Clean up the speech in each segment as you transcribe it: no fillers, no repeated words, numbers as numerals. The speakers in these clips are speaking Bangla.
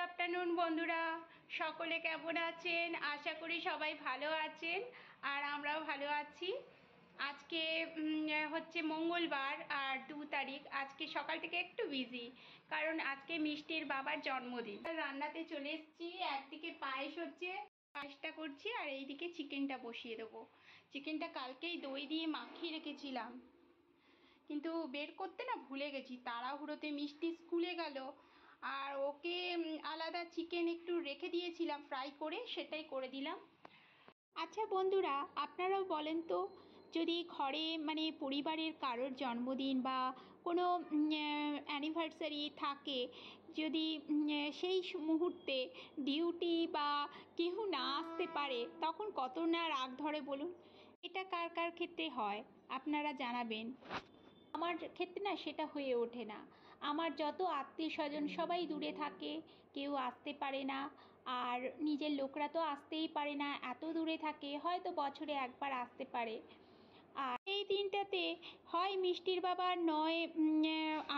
আফটারনুন বন্ধুরা, সকলে কেমন আছেন? আশা করি সবাই ভালো আছেন আর আমরাও ভালো আছি। আজকে হচ্ছে মঙ্গলবার আর 2 তারিখ। আজকে সকাল থেকে একটু বিজি, কারণ আজকে মিষ্টির বাবার জন্মদিন। রান্নাতে চলে এসেছি। একদিকে পায়েস হচ্ছে, পায়েসটা করছি, আর এইদিকে চিকেনটা বসিয়ে দেবো। চিকেনটা কালকেই দই দিয়ে মাখিয়ে রেখেছিলাম, কিন্তু বের করতে না ভুলে গেছি। তাড়াহুড়োতে মিষ্টি স্কুলে গেল, আর ওকে আলাদা চিকেন একটু রেখে দিয়েছিলাম ফ্রাই করে, সেটাই করে দিলাম। আচ্ছা বন্ধুরা, আপনারাও বলেন তো, যদি ঘরে পরিবারের কারোর জন্মদিন বা কোনো অ্যানিভার্সারি থাকে, যদি সেই মুহূর্তে ডিউটি বা কেউ না আসতে পারে, তখন কত না রাগ ধরে বলুন। এটা কার কার ক্ষেত্রে হয় আপনারা জানাবেন। আমার ক্ষেত্রে না সেটা হয়ে ওঠে না। আমার যত আত্মীয় স্বজন সবাই দূরে থাকে, কেউ আসতে পারে না। আর নিজের লোকরা তো আসতেই পারে না, এত দূরে থাকে, হয়তো বছরে একবার আসতে পারে। আর এই দিনটাতে হয় মিষ্টির বাবার নয়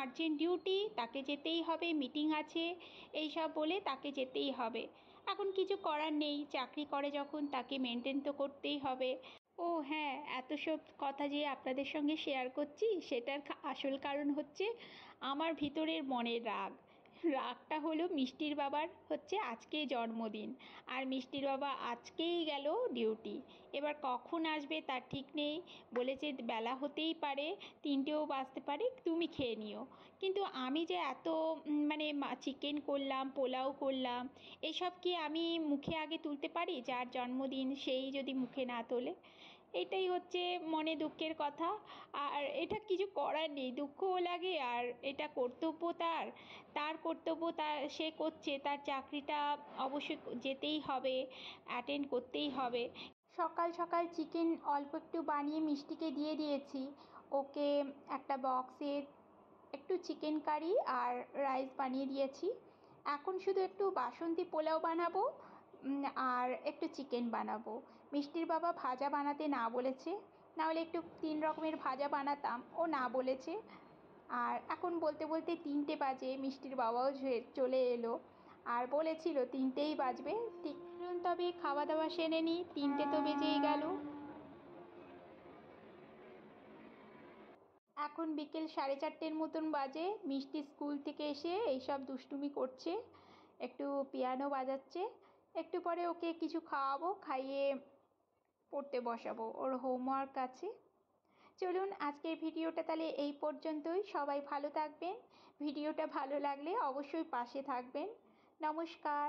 আর্জেন্ট ডিউটি, তাকে যেতেই হবে, মিটিং আছে এইসব বলে তাকে যেতেই হবে। এখন কিছু করার নেই, চাকরি করে যখন তাকে মেনটেন তো করতেই হবে। ও হ্যাঁ, এত সব কথা যে আপনাদের সঙ্গে শেয়ার করছি, সেটার আসল কারণ হচ্ছে আমার ভিতরের মনের রাগ। রাগটা হলো মিষ্টির বাবার হচ্ছে আজকে জন্মদিন, আর মিষ্টির বাবা আজকেই গেল ডিউটি। এবার কখন আসবে তার ঠিক নেই, বলেছে বেলা হতেই পারে, 3টেও বাজতে পারে, তুমি খেয়ে নিও। কিন্তু আমি যে এত চিকেন করলাম, পোলাও করলাম, এসব কি আমি মুখে আগে তুলতে পারি? যার জন্মদিন সেই যদি মুখে না তোলে, এটাই হচ্ছে মনে দুঃখের কথা। আর এটা কিছু করার নেই, দুঃখও লাগে, আর এটা কর্তব্য তার, তার কর্তব্য, তার সে করছে, তার চাকরিটা অবশ্যই যেতেই হবে, অ্যাটেন্ড করতেই হবে। সকাল সকাল চিকেন অল্প একটু বানিয়ে মিষ্টিকে দিয়ে দিয়েছি। ওকে একটা বক্সে একটু চিকেন কারি আর রাইস বানিয়ে দিয়েছি। এখন শুধু একটু বাসন্তী পোলাও বানাবো, আর একটু চিকেন বানাবো। মিষ্টির বাবা ভাজা বানাতে না বলেছে, নাহলে একটু 3 রকমের ভাজা বানাতাম, ও না বলেছে। আর এখন বলতে বলতে 3টে বাজে, মিষ্টির বাবাও চলে এলো, আর বলেছিল 3টেই বাজবে। ঠিক তবে খাওয়া দাওয়া সেরে নিই, 3টে তো বেজেই গেল। এখন বিকেল 4:30 মতন বাজে। মিষ্টি স্কুল থেকে এসে এইসব দুষ্টুমি করছে, একটু পিয়ানো বাজাচ্ছে। একটু পরে ওকে কিছু খাওয়াবো, খাইয়ে পড়তে বসাবো, ওর হোমওয়ার্ক আছে। চলুন আজকের ভিডিওটা তাহলে এই পর্যন্তই। সবাই ভালো থাকবেন। ভিডিওটা ভালো লাগলে অবশ্যই পাশে থাকবেন। নমস্কার।